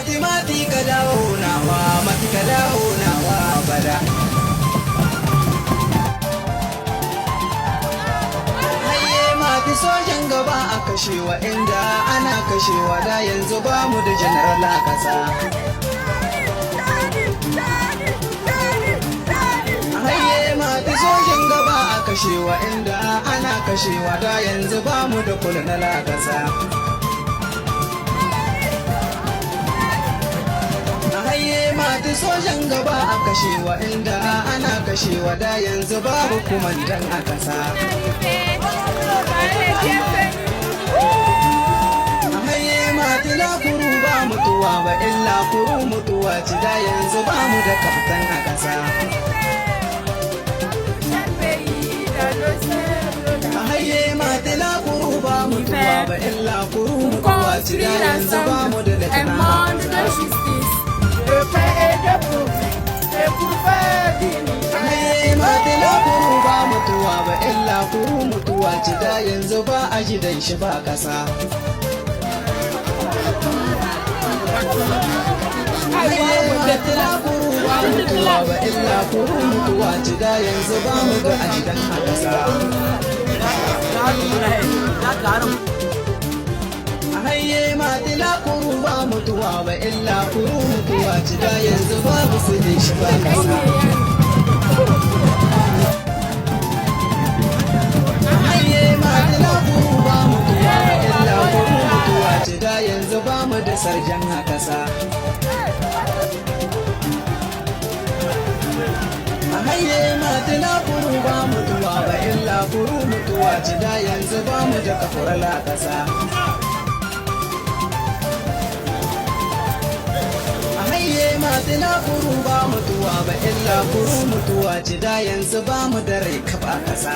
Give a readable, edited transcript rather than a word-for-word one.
Mati ka dawo nawa, mati ka dawo nawa bada. Haye mati sojan gaba a kashewa inda ana kashewa da yanzu ba mu da general a kasa. Haye mati sojan gaba a kashewa inda ana kashewa da yanzu ba mu da colonel a kasa. Mati sojan gaba a kashewa inda ana kashewa da yanzu babu kumandan a kasa. Haye mati na kuru ba mutuwa ba illa kuru mutuwa ci da yanzu ba mu da kaftan a kasa. Haye mati na kuru ba mutuwa ba illa kuru mutuwa ci da yanzu ba mu da lieutenant a kasa. Mutuwa ba illa kuru mutuwa ci da yanzu ba a gidan shi ba kasa. Mutuwa ba illa kuru mutuwa ci da yanzu ba mu ga a gidan a kasa. Haye matila kuru ba mutuwa ba illa kuru mutuwa ci da yanzu ba mu su shi ba kasa. Da yanzu ba mu da sarjan a kasa. A haye matila kuru ba mutuwa ba illa kuru mutuwa ci da yanzu ba mu da kafural a kasa. A haye matila kuru ba mutuwa ba illa kuru mutuwa ci da yanzu ba mu da rai kaba a kasa.